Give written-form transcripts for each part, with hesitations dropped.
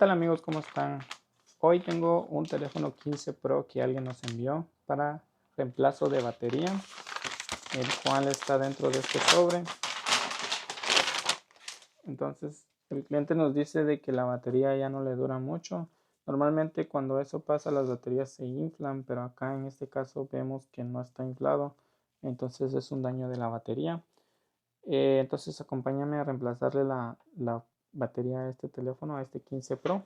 tal amigos? ¿Cómo están? Hoy tengo un teléfono 15 Pro que alguien nos envió para reemplazo de batería, el cual está dentro de este sobre. Entonces el cliente nos dice de que la batería ya no le dura mucho. Normalmente cuando eso pasa las baterías se inflan, pero acá en este caso vemos que no está inflado, entonces es un daño de la batería. Entonces acompáñame a reemplazarle la batería a este teléfono, a este 15 Pro.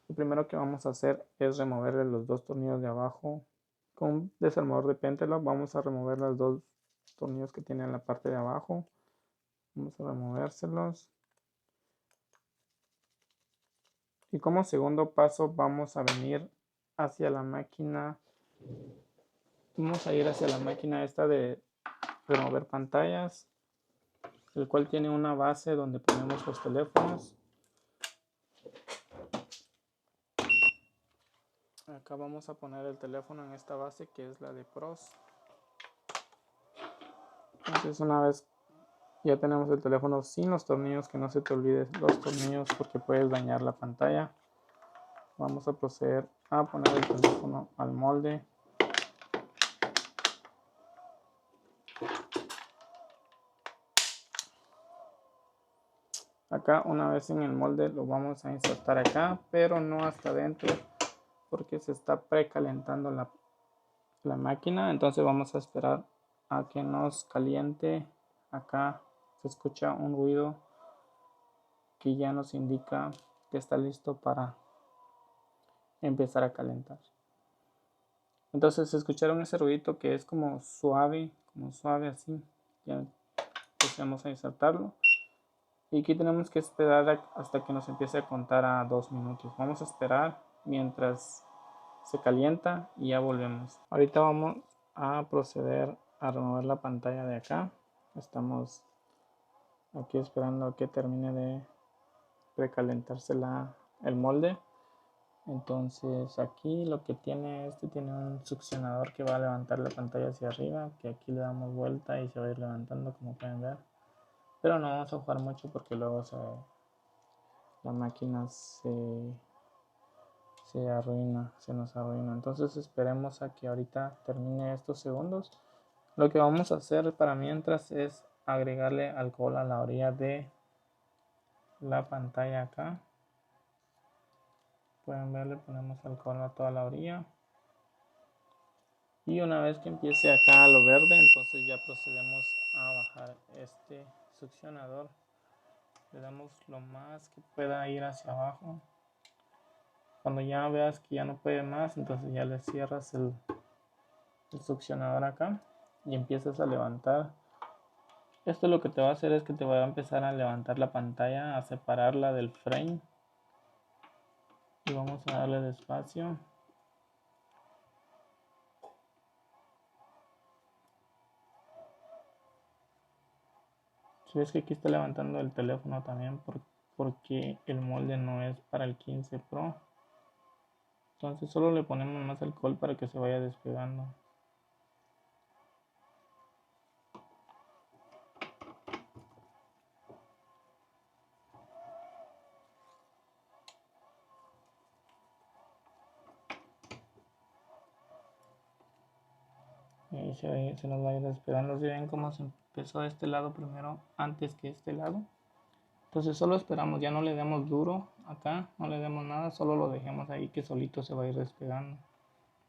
Lo primero que vamos a hacer es removerle los dos tornillos de abajo con un desarmador de Pentelor. Vamos a remover los dos tornillos que tiene en la parte de abajo. Vamos a removérselos. Y como segundo paso vamos a venir hacia la máquina. Vamos a ir hacia la máquina esta de remover pantallas, el cual tiene una base donde ponemos los teléfonos. Acá vamos a poner el teléfono en esta base que es la de Pros. Entonces una vez ya tenemos el teléfono sin los tornillos, que no se te olvide los tornillos porque puedes dañar la pantalla. Vamos a proceder a poner el teléfono al molde. Acá una vez en el molde lo vamos a insertar acá, pero no hasta adentro porque se está precalentando la máquina. Entonces vamos a esperar a que nos caliente. Acá se escucha un ruido que ya nos indica que está listo para empezar a calentar. Entonces escucharon ese ruidito que es como suave así. Ya empezamos a insertarlo. Y aquí tenemos que esperar hasta que nos empiece a contar a 2 minutos. Vamos a esperar mientras se calienta y ya volvemos. Ahorita vamos a proceder a remover la pantalla de acá. Estamos aquí esperando a que termine de precalentarse el molde. Entonces aquí lo que tiene tiene un succionador que va a levantar la pantalla hacia arriba, que aquí le damos vuelta y se va a ir levantando, como pueden ver. Pero no vamos a jugar mucho porque luego la máquina se arruina, se nos arruina. Entonces esperemos a que ahorita termine estos segundos. Lo que vamos a hacer para mientras es agregarle alcohol a la orilla de la pantalla acá. Pueden ver, le ponemos alcohol a toda la orilla. Y una vez que empiece acá a lo verde, entonces ya procedemos a bajar este succionador. Le damos lo más que pueda ir hacia abajo. Cuando ya veas que ya no puede más, entonces ya le cierras el succionador acá y empiezas a levantar. Esto lo que te va a hacer es que te va a empezar a levantar la pantalla, a separarla del frame. Y vamos a darle despacio. Si ves que aquí está levantando el teléfono también porque el molde no es para el 15 Pro. Entonces solo le ponemos más alcohol para que se vaya despegando. Y se nos va a ir despegando. Si ven cómo se empezó de este lado primero antes que este lado. Entonces solo esperamos, ya no le demos duro acá, no le demos nada, solo lo dejemos ahí que solito se va a ir despegando.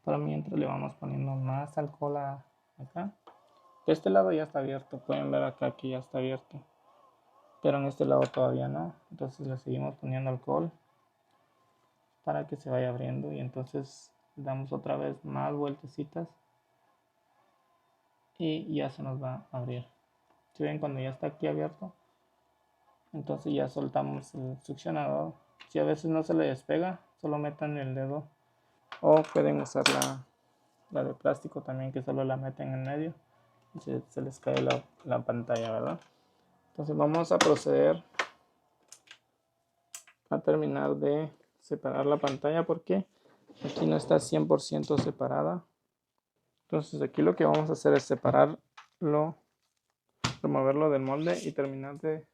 Para mientras le vamos poniendo más alcohol acá. Este lado ya está abierto, pueden ver acá que ya está abierto, pero en este lado todavía no. Entonces le seguimos poniendo alcohol para que se vaya abriendo y entonces damos otra vez más vueltecitas y ya se nos va a abrir. Si ven, cuando ya está aquí abierto, entonces ya soltamos el succionador. Si a veces no se le despega, solo metan el dedo, o pueden usar la de plástico también, que solo la meten en medio y se les cae la pantalla, ¿verdad? Entonces vamos a proceder a terminar de separar la pantalla porque aquí no está 100% separada. Entonces aquí lo que vamos a hacer es separarlo, removerlo del molde y terminar de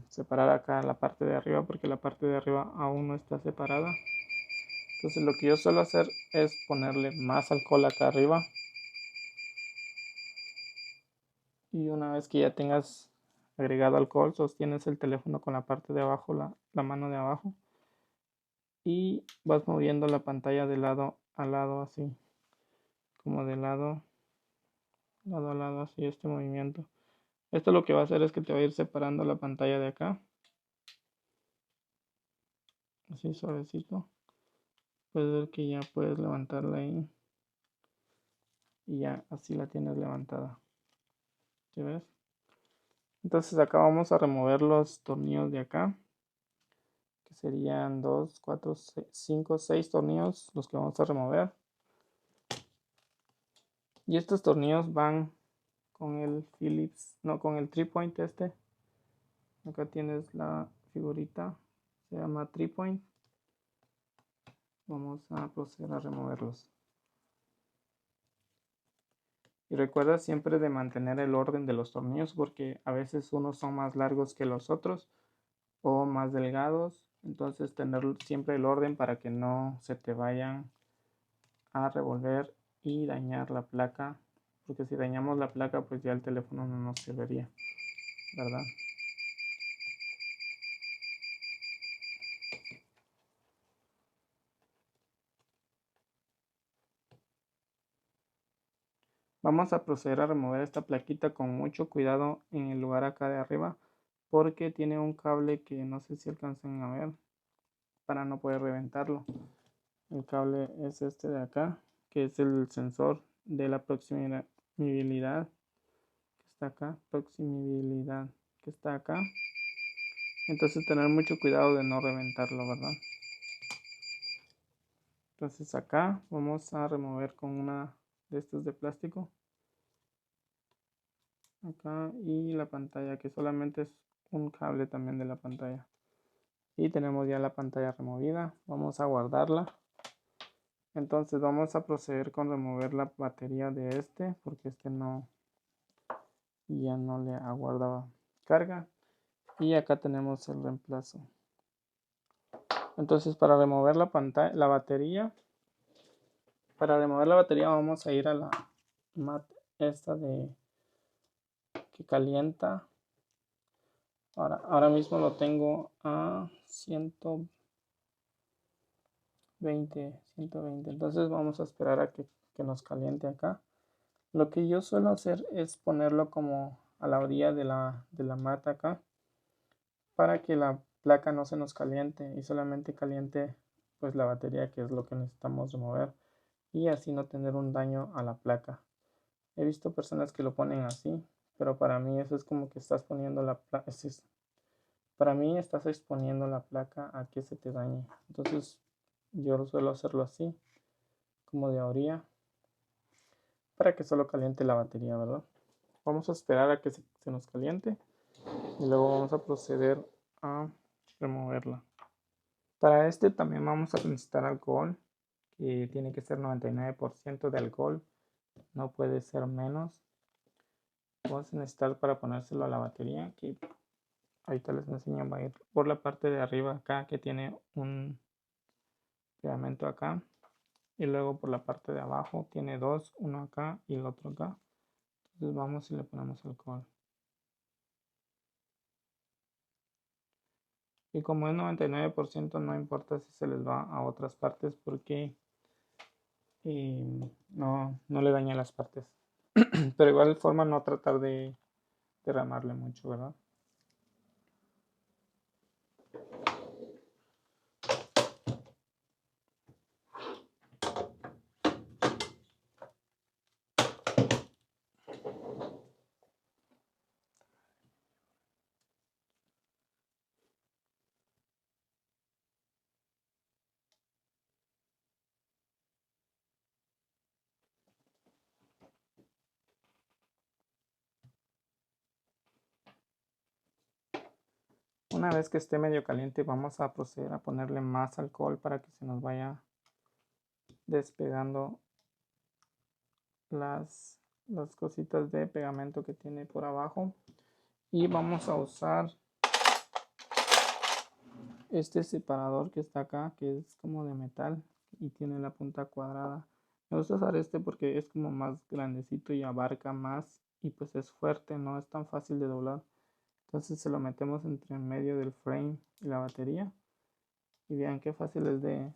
separar acá la parte de arriba porque la parte de arriba aún no está separada. Entonces lo que yo suelo hacer es ponerle más alcohol acá arriba. Y una vez que ya tengas agregado alcohol, sostienes el teléfono con la parte de abajo, la mano de abajo. Y vas moviendo la pantalla de lado a lado así. Como de lado a lado así este movimiento. Esto lo que va a hacer es que te va a ir separando la pantalla de acá. Así suavecito. Puedes ver que ya puedes levantarla ahí. Y ya así la tienes levantada. ¿Sí ves? Entonces acá vamos a remover los tornillos de acá. Que serían 2, 4, 5, 6 tornillos los que vamos a remover. Y estos tornillos van con el Phillips, no, con el 3-point este. Acá tienes la figurita, se llama 3-point. Vamos a proceder a removerlos. Y recuerda siempre de mantener el orden de los tornillos porque a veces unos son más largos que los otros o más delgados. Entonces tener siempre el orden para que no se te vayan a revolver y dañar la placa. Porque si dañamos la placa pues ya el teléfono no nos serviría, ¿verdad? Vamos a proceder a remover esta plaquita con mucho cuidado en el lugar acá de arriba porque tiene un cable que no sé si alcanzan a ver para no poder reventarlo. El cable es este de acá, que es el sensor de la proximidad que está acá, proximidad que está acá. Entonces tener mucho cuidado de no reventarlo, ¿verdad? Entonces acá vamos a remover con una de estos de plástico. Acá y la pantalla que solamente es un cable también de la pantalla. Y tenemos ya la pantalla removida. Vamos a guardarla. Entonces vamos a proceder con remover la batería de este porque este no ya no le aguardaba carga. Y acá tenemos el reemplazo. Entonces para remover la pantalla, la batería, vamos a ir a la mat esta de que calienta. Ahora mismo lo tengo a 120. Entonces vamos a esperar a que nos caliente acá. Lo que yo suelo hacer es ponerlo como a la orilla de la mata acá para que la placa no se nos caliente y solamente caliente pues la batería, que es lo que necesitamos remover, y así no tener un daño a la placa. He visto personas que lo ponen así, pero para mí eso es como que estás poniendo la placa, para mí estás exponiendo la placa a que se te dañe. Entonces yo suelo hacerlo así, como de orilla, para que solo caliente la batería, ¿verdad? Vamos a esperar a que se nos caliente y luego vamos a proceder a removerla. Para este también vamos a necesitar alcohol, que tiene que ser 99% de alcohol, no puede ser menos. Vamos a necesitar para ponérselo a la batería, que ahorita les enseño, va a ir por la parte de arriba acá que tiene un pegamento acá, y luego por la parte de abajo tiene dos, uno acá y el otro acá. Entonces vamos y le ponemos alcohol. Y como es 99%, no importa si se les va a otras partes porque no le daña las partes. Pero igual forma no tratar de derramarle mucho, ¿verdad? Una vez que esté medio caliente, vamos a proceder a ponerle más alcohol para que se nos vaya despegando las cositas de pegamento que tiene por abajo. Y vamos a usar este separador que está acá, que es como de metal y tiene la punta cuadrada. Me gusta usar este porque es como más grandecito y abarca más y pues es fuerte, no es tan fácil de doblar. Entonces se lo metemos entre en medio del frame y la batería y vean qué fácil es de,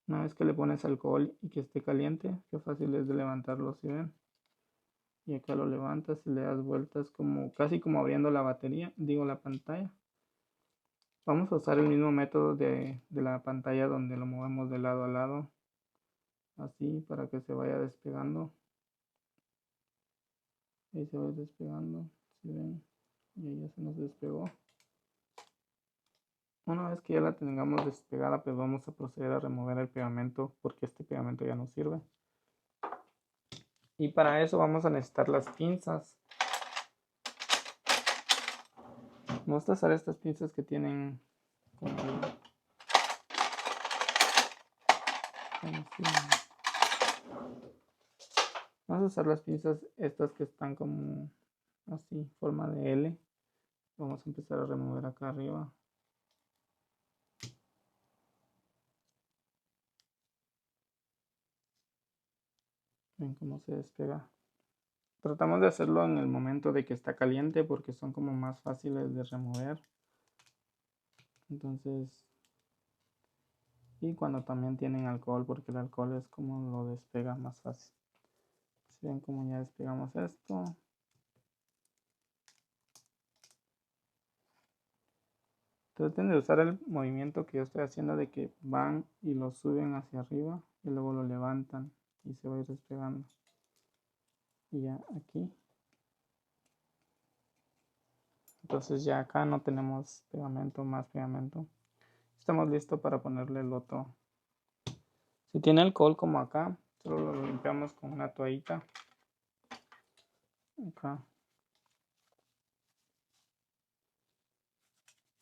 una vez que le pones alcohol y que esté caliente, qué fácil es de levantarlo, si ven. Y acá lo levantas y le das vueltas como casi como abriendo la batería, digo la pantalla. Vamos a usar el mismo método de la pantalla donde lo movemos de lado a lado, así para que se vaya despegando. Ahí se va despegando, si ven, y ahí ya se nos despegó. Una vez que ya la tengamos despegada, pues vamos a proceder a remover el pegamento porque este pegamento ya no sirve. Y para eso vamos a necesitar las pinzas. Me gusta usar estas pinzas que tienen como vamos a usar las pinzas estas que están como así, forma de L. Vamos a empezar a remover acá arriba. Ven cómo se despega. Tratamos de hacerlo en el momento de que está caliente porque son como más fáciles de remover. Entonces, y cuando también tienen alcohol, porque el alcohol es como lo despega más fácil. Si ven como ya despegamos esto. Traten de usar el movimiento que yo estoy haciendo de que van y lo suben hacia arriba y luego lo levantan y se va a ir despegando. Y ya aquí. Entonces ya acá no tenemos pegamento, más pegamento. Estamos listos para ponerle el otro. Si tiene alcohol como acá, solo lo limpiamos con una toallita. Acá.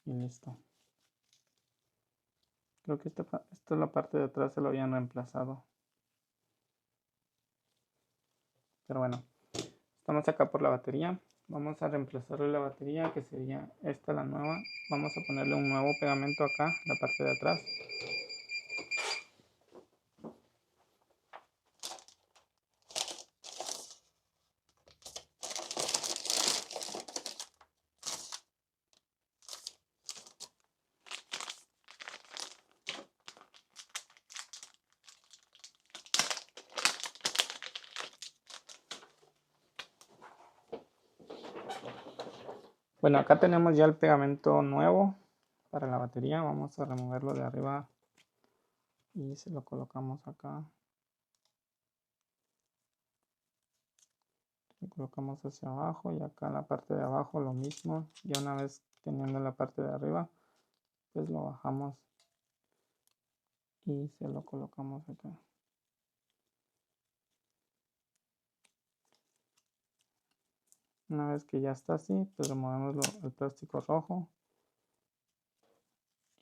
Y listo. Creo que esta es la parte de atrás, se lo habían reemplazado. Pero bueno, estamos acá por la batería. Vamos a reemplazarle la batería, que sería esta la nueva. Vamos a ponerle un nuevo pegamento acá, la parte de atrás. Bueno, acá tenemos ya el pegamento nuevo para la batería. Vamos a removerlo de arriba y se lo colocamos acá. Lo colocamos hacia abajo y acá en la parte de abajo lo mismo. Ya una vez teniendo la parte de arriba, pues lo bajamos y se lo colocamos acá. Una vez que ya está así, pues removemos el plástico rojo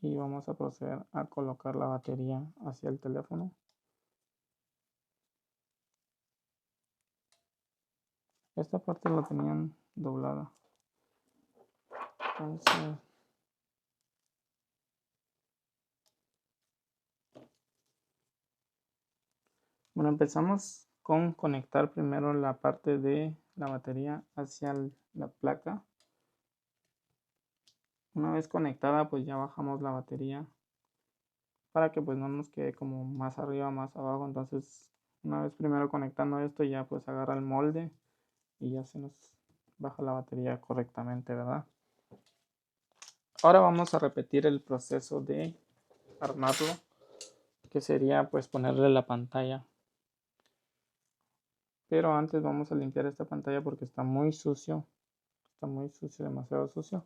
y vamos a proceder a colocar la batería hacia el teléfono. Esta parte la tenían doblada. Entonces, bueno, empezamos con conectar primero la parte de la batería hacia la placa. Una vez conectada, pues ya bajamos la batería para que pues no nos quede como más arriba, más abajo. Entonces, una vez primero conectando esto, ya pues agarra el molde y ya se nos baja la batería correctamente, ¿verdad? Ahora vamos a repetir el proceso de armarlo, que sería pues ponerle la pantalla. Pero antes vamos a limpiar esta pantalla porque está muy sucio. Está muy sucio, demasiado sucio.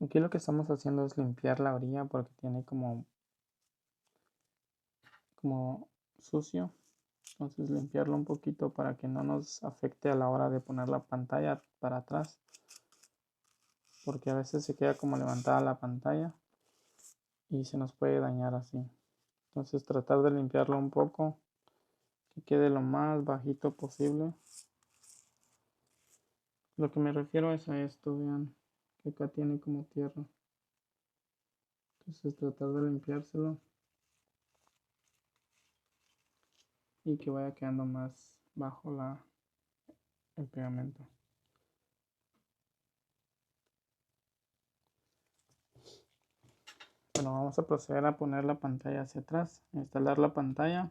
Aquí lo que estamos haciendo es limpiar la orilla porque tiene como sucio. Entonces limpiarlo un poquito para que no nos afecte a la hora de poner la pantalla para atrás, porque a veces se queda como levantada la pantalla y se nos puede dañar así. Entonces tratar de limpiarlo un poco, que quede lo más bajito posible. Lo que me refiero es a esto, vean que acá tiene como tierra. Entonces tratar de limpiárselo y que vaya quedando más bajo el pegamento. Bueno, vamos a proceder a poner la pantalla hacia atrás, a instalar la pantalla.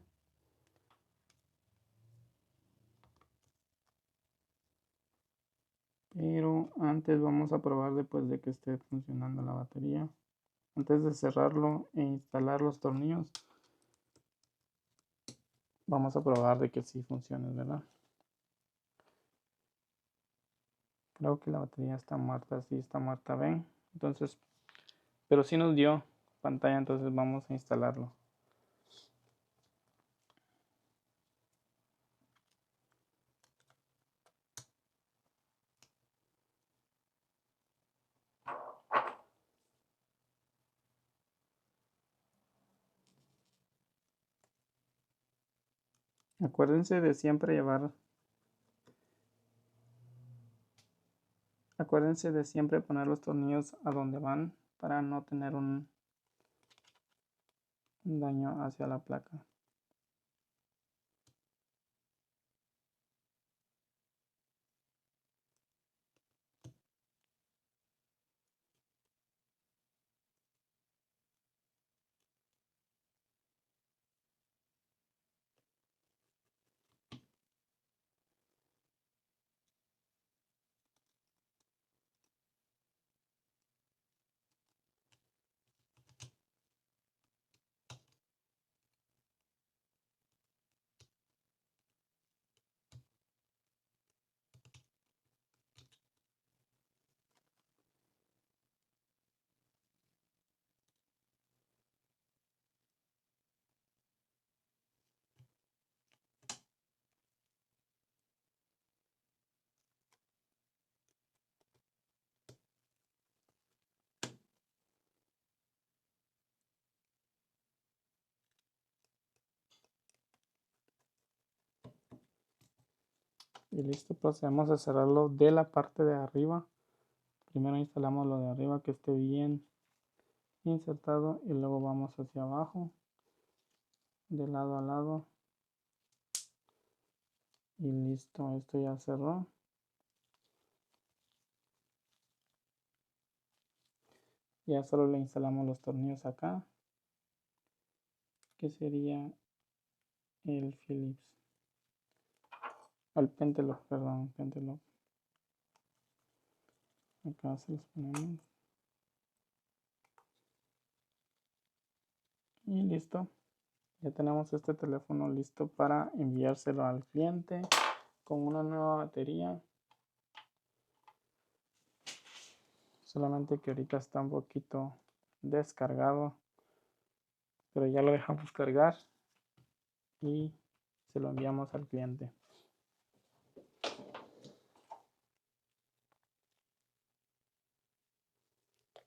Pero antes vamos a probar después de que esté funcionando la batería. Antes de cerrarlo e instalar los tornillos, vamos a probar de que sí funcione, ¿verdad? Creo que la batería está muerta, sí está muerta, ven. Entonces, pero sí nos dio pantalla, entonces vamos a instalarlo. Acuérdense de siempre poner los tornillos a donde van para no tener un daño hacia la placa. Y listo, procedemos a cerrarlo de la parte de arriba. Primero instalamos lo de arriba que esté bien insertado y luego vamos hacia abajo, de lado a lado. Y listo, esto ya cerró. Ya solo le instalamos los tornillos acá, que sería el Phillips. Al Pentelock, perdón, Pentelock. Acá se los ponemos. Y listo. Ya tenemos este teléfono listo para enviárselo al cliente con una nueva batería. Solamente que ahorita está un poquito descargado, pero ya lo dejamos cargar y se lo enviamos al cliente.